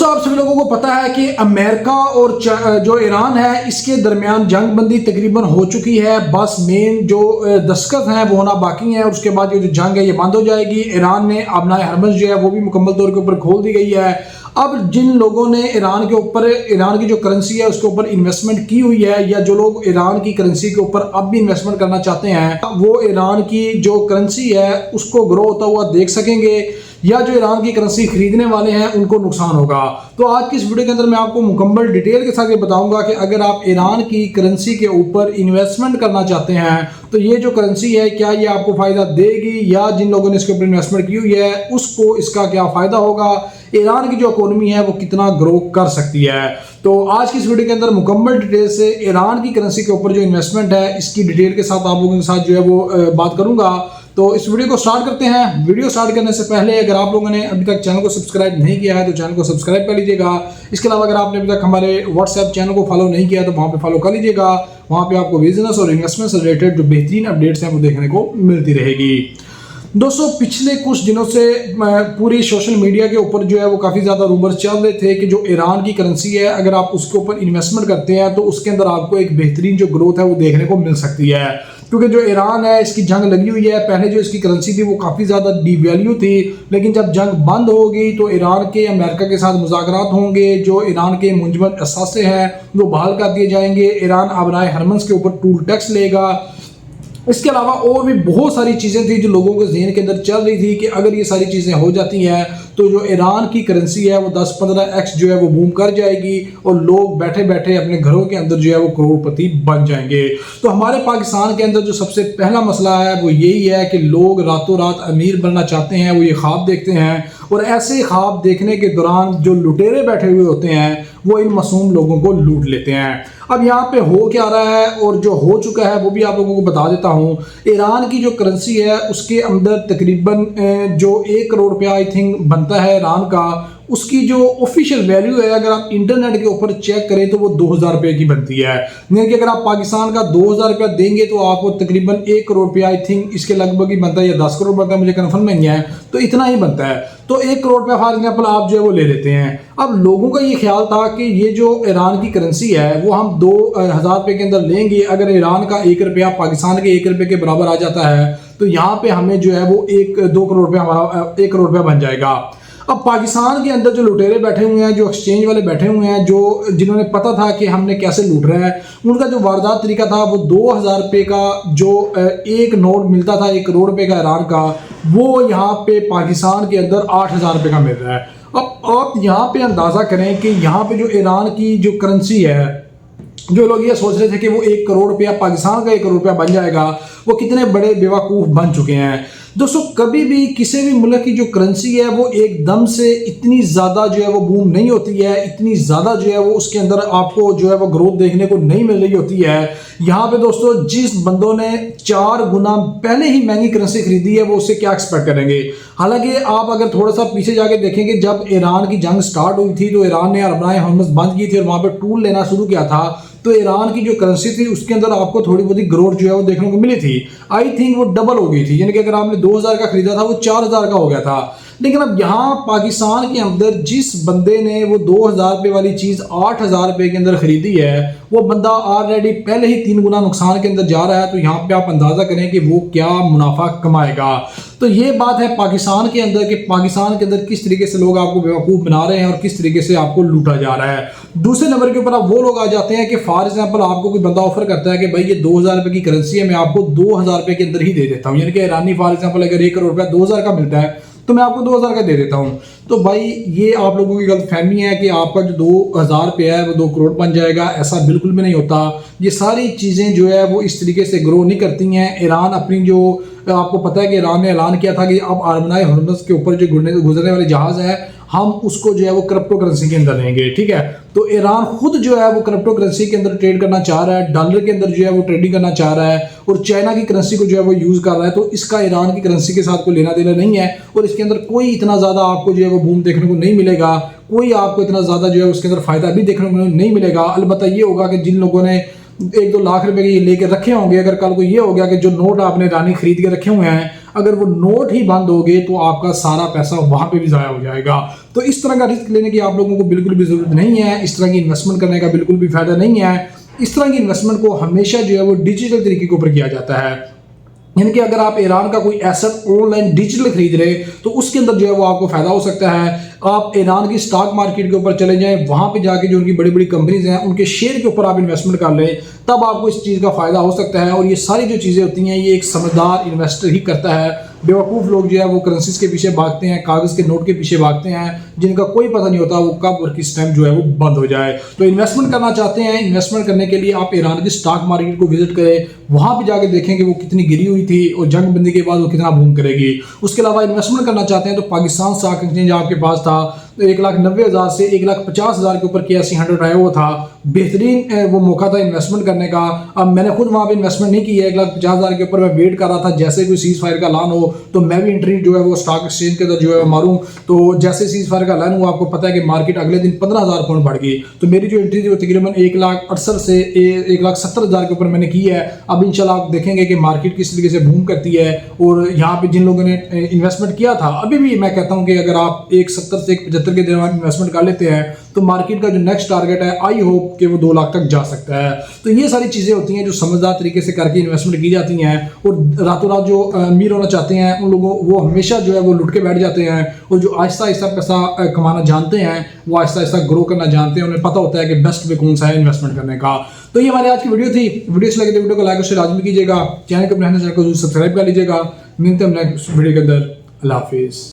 तो आप सभी लोगों को पता है कि अमेरिका और जो ईरान है इसके दरमियान जंग बंदी तकरीबन हो चुकी है। बस मेन जो दस्तखत हैं वो होना बाकी है और उसके बाद ये जो जंग है ये बंद हो जाएगी। ईरान ने अपना हरमज़ जो है वो भी मुकम्मल तौर के ऊपर खोल दी गई है। अब जिन लोगों ने ईरान के ऊपर ईरान की जो करेंसी है उसके ऊपर इन्वेस्टमेंट की हुई है या जो लोग ईरान की करेंसी के ऊपर अब भी इन्वेस्टमेंट करना चाहते हैं वो ईरान की जो करेंसी है उसको ग्रो होता हुआ देख सकेंगे, या जो ईरान की करेंसी खरीदने वाले हैं उनको नुकसान होगा। तो आज की इस वीडियो के अंदर मैं आपको मुकम्मल डिटेल के साथ ये बताऊंगा कि अगर आप ईरान की करेंसी के ऊपर इन्वेस्टमेंट करना चाहते हैं तो ये जो करेंसी है क्या ये आपको फ़ायदा देगी, या जिन लोगों ने इसके ऊपर इन्वेस्टमेंट की हुई है उसको इसका क्या फ़ायदा होगा, ईरान की जो इकोनॉमी है वो कितना ग्रो कर सकती है। तो आज की इस वीडियो के अंदर मुकम्मल डिटेल से ईरान की करेंसी के ऊपर जो इन्वेस्टमेंट है इसकी डिटेल के साथ आप लोगों के साथ जो है वो बात करूंगा। तो इस वीडियो को स्टार्ट करते हैं। वीडियो स्टार्ट करने से पहले अगर आप लोगों ने अभी तक चैनल को सब्सक्राइब नहीं किया है तो चैनल को सब्सक्राइब कर लीजिएगा। इसके अलावा अगर आपने अभी तक हमारे व्हाट्सएप चैनल को फॉलो नहीं किया तो वहाँ पे फॉलो कर लीजिएगा। वहाँ पे आपको बिजनेस और इन्वेस्टमेंट से रिलेटेड जो बेहतरीन अपडेट्स हैं वो देखने को मिलती रहेगी। दोस्तों पिछले कुछ दिनों से पूरी सोशल मीडिया के ऊपर जो है वो काफ़ी ज़्यादा रूमर्स चल रहे थे कि जो ईरान की करेंसी है अगर आप उसके ऊपर इन्वेस्टमेंट करते हैं तो उसके अंदर आपको एक बेहतरीन जो ग्रोथ है वो देखने को मिल सकती है। क्योंकि जो ईरान है इसकी जंग लगी हुई है। पहले जो इसकी करेंसी थी वो काफ़ी ज़्यादा डिवैल्यू थी, लेकिन जब जंग बंद होगी तो ईरान के अमेरिका के साथ मुज़ाकरात होंगे। जो ईरान के मुंजमद असासे हैं वो बहाल कर दिए जाएंगे। ईरान अपनाए हरमज़ के ऊपर टूल टैक्स लेगा। इसके अलावा और भी बहुत सारी चीज़ें थी जो लोगों के ज़हन के अंदर चल रही थी कि अगर ये सारी चीज़ें हो जाती हैं तो जो ईरान की करेंसी है वो 10-15x जो है वो बूम कर जाएगी और लोग बैठे बैठे अपने घरों के अंदर जो है वो करोड़पति बन जाएंगे। तो हमारे पाकिस्तान के अंदर जो सबसे पहला मसला है वो यही है कि लोग रातों रात अमीर बनना चाहते हैं, वो ये ख्वाब देखते हैं और ऐसे ख्वाब देखने के दौरान जो लुटेरे बैठे हुए होते हैं वो इन मासूम लोगों को लूट लेते हैं। अब यहाँ पे हो क्या रहा है और जो हो चुका है वो भी आप लोगों को बता देता हूँ। ईरान की जो करेंसी है उसके अंदर तकरीबन जो 1 करोड़ रुपया आई थिंक बनता है ईरान का, उसकी जो ऑफिशियल वैल्यू है अगर आप इंटरनेट के ऊपर चेक करें तो वो 2000 रुपये की बनती है। यानी कि अगर आप पाकिस्तान का 2000 रुपया देंगे तो आपको तकरीबन 1 करोड़ रुपया आई थिंक इसके लगभग ही बनता है या 10 करोड़ बनता है, मुझे कन्फर्म नहीं है, तो इतना ही बनता है। तो 1 करोड़ रुपया फॉर एग्जाम्पल आप जो है वो ले लेते हैं। अब लोगों का ये ख्याल था कि ये जो ईरान की करेंसी है वो हम 2000 रुपये के अंदर लेंगे। अगर ईरान का 1 रुपया पाकिस्तान के 1 रुपये के बराबर आ जाता है तो यहाँ पे हमें जो है वो 2 करोड़ रुपया हमारा 1 करोड़ रुपया बन जाएगा। अब पाकिस्तान के अंदर जो लुटेरे बैठे हुए हैं, जो एक्सचेंज वाले बैठे हुए हैं, जो जिन्होंने पता था कि हमने कैसे लूट रहा है, उनका जो वारदात तरीका था वो 2000 रुपये का जो एक नोट मिलता था 1 करोड़ रुपये का ईरान का, वो यहाँ पे पाकिस्तान के अंदर 8000 रुपये का मिल रहा है। अब आप यहाँ पे अंदाज़ा करें कि यहाँ पे जो ईरान की जो करेंसी है, जो लोग ये सोच रहे थे कि वो 1 करोड़ रुपया पाकिस्तान का 1 करोड़ रुपया बन जाएगा, वो कितने बड़े बेवकूफ़ बन चुके हैं। दोस्तों कभी भी किसी भी मुल्क की जो करेंसी है वो एकदम से इतनी ज़्यादा जो है वो बूम नहीं होती है, इतनी ज़्यादा जो है वो उसके अंदर आपको जो है वो ग्रोथ देखने को नहीं मिल रही होती है। यहाँ पे दोस्तों जिस बंदों ने 4 गुना पहले ही महंगी करेंसी खरीदी है वो उससे क्या एक्सपेक्ट करेंगे। हालांकि आप अगर थोड़ा सा पीछे जाके देखेंगे जब ईरान की जंग स्टार्ट हुई थी तो ईरान ने अपनाए हरमज़ बंद की थी और वहाँ पर टूल लेना शुरू किया था, तो ईरान की जो करेंसी थी उसके अंदर आपको थोड़ी बहुत ग्रोथ जो है वो देखने को मिली थी। आई थिंक वो डबल हो गई थी, यानी कि अगर आपने 2000 का खरीदा था वो 4000 का हो गया था। लेकिन अब यहाँ पाकिस्तान के अंदर जिस बंदे ने वो 2000 रुपये वाली चीज़ 8000 रुपये के अंदर खरीदी है वो बंदा ऑलरेडी पहले ही 3 गुना नुकसान के अंदर जा रहा है। तो यहाँ पे आप अंदाज़ा करें कि वो क्या मुनाफा कमाएगा। तो ये बात है पाकिस्तान के अंदर कि पाकिस्तान के अंदर किस तरीके से लोग आपको बेवकूफ़ बना रहे हैं और किस तरीके से आपको लूटा जा रहा है। दूसरे नंबर के ऊपर अब वो लोग आ जाते हैं कि फॉर एग्जाम्पल आपको कोई बंदा ऑफर करता है कि भाई ये 2000 रुपये की करेंसी है, मैं आपको 2000 रुपये के अंदर ही दे देता हूँ। यानी कि ईरानी फॉर एग्जाम्पल अगर 1 करोड़ रुपया 2000 का मिलता है तो मैं आपको 2000 का दे देता हूँ। तो भाई ये आप लोगों की गलतफहमी है कि आपका जो 2000 रुपया है वो 2 करोड़ बन जाएगा, ऐसा बिल्कुल भी नहीं होता। ये सारी चीज़ें जो है वो इस तरीके से ग्रो नहीं करती हैं। ईरान अपनी जो आपको पता है कि ईरान ने ऐलान किया था कि अब आरमनाए हरमज़ के ऊपर जो गुजरने वाले जहाज़ है हम उसको जो है वो क्रिप्टो करेंसी के अंदर रहेंगे, ठीक है। तो ईरान खुद जो है वो क्रिप्टो करेंसी के अंदर ट्रेड करना चाह रहा है, डॉलर के अंदर जो है वो ट्रेडिंग करना चाह रहा है और चाइना की करेंसी को जो है वो यूज़ कर रहा है। तो इसका ईरान की करेंसी के साथ कोई लेना देना नहीं है और इसके अंदर कोई इतना ज़्यादा आपको जो है वो बूम देखने को नहीं मिलेगा, कोई आपको इतना ज़्यादा जो है उसके अंदर फ़ायदा भी देखने को नहीं मिलेगा। अलबत्ता ये होगा कि जिन लोगों ने 1-2 लाख रुपए के ये लेके रखे होंगे, अगर कल को ये हो गया कि जो नोट आपने ईरानी खरीद के रखे हुए हैं अगर वो नोट ही बंद हो गए तो आपका सारा पैसा वहां पे भी ज़ाया हो जाएगा। तो इस तरह का रिस्क लेने की आप लोगों को बिल्कुल भी ज़रूरत नहीं है, इस तरह की इन्वेस्टमेंट करने का बिल्कुल भी फ़ायदा नहीं है। इस तरह की इन्वेस्टमेंट को हमेशा जो है वो डिजिटल तरीके के ऊपर किया जाता है, यानी कि अगर आप ईरान का कोई एसेट ऑनलाइन डिजिटल खरीद रहे तो उसके अंदर जो है वो आपको फायदा हो सकता है। आप ईरान की स्टॉक मार्केट के ऊपर चले जाएं, वहां पे जाके जो उनकी बड़ी बड़ी कंपनीज हैं उनके शेयर के ऊपर आप इन्वेस्टमेंट कर लें, तब आपको इस चीज़ का फायदा हो सकता है। और ये सारी जो चीज़ें होती हैं ये एक समझदार इन्वेस्टर ही करता है। बेवकूफ़ लोग जो है वो करेंसीज के पीछे भागते हैं, कागज़ के नोट के पीछे भागते हैं, जिनका कोई पता नहीं होता वो कब और किस टाइम जो है वो बंद हो जाए। तो इन्वेस्टमेंट करना चाहते हैं, इन्वेस्टमेंट करने के लिए आप ईरान की स्टॉक मार्केट को विजिट करें, वहाँ पे जाके देखें कि वो कितनी गिरी हुई थी और जंग बंदी के बाद वो कितना बूम करेगी। उसके अलावा इन्वेस्टमेंट करना चाहते हैं तो पाकिस्तान स्टॉक एक्सचेंज आपके पास था तो 1,90,000 से 1,50,000 के ऊपर KSE 100 आया हुआ था। बेहतरीन वो मौका था इन्वेस्टमेंट करने का। अब मैंने खुद वहाँ पे इन्वेस्टमेंट नहीं की है, 1,50,000 के ऊपर मैं वेट कर रहा था जैसे कोई सीज फायर का ऐलान हो तो मैं भी एंट्री जो है वो स्टॉक एक्सचेंज के अंदर जो है मारूं। तो जैसे सीज फायर का ऐलान हुआ आपको पता है कि मार्केट अगले दिन 15,000 पॉइंट बढ़ गई, तो मेरी जो एंट्री थी वो तकरीबन 1,68,000 से 1,70,000 के ऊपर मैंने की है। अब इंशाल्लाह आप देखेंगे कि मार्केट किस तरीके से बूम करती है। और यहाँ पे जिन लोगों ने इन्वेस्टमेंट किया था, अभी भी मैं कहता हूँ कि अगर आप 1,70 से 1,75 के दरमियान इन्वेस्टमेंट कर लेते हैं तो मार्केट का जो नेक्स्ट टारगेट है आई होप कि वो 2 लाख तक जा सकता है। तो ये सारी चीज़ें होती हैं जो समझदार तरीके से करके इन्वेस्टमेंट की जाती हैं। और रातों रात जो अमीर होना चाहते हैं उन लोगों वो हमेशा जो है वो लुट के बैठ जाते हैं, और जो आहिस्ता आहिस्ता पैसा कमाना जानते हैं वो आहिस्ता आहिस्ता ग्रो करना जानते हैं, उन्हें पता होता है कि बेस्ट वे कौन सा है इन्वेस्टमेंट करने का। तो ये हमारी आज की वीडियो थी। वीडियो अच्छी लगे तो वीडियो को लाइक और शेयर लाजमी कीजिएगा, चैनल को अपने चैनल को सब्सक्राइब कर लीजिएगा। मिलते हैं नेक्स्ट वीडियो के अंदर। अल्लाह हाफिज़।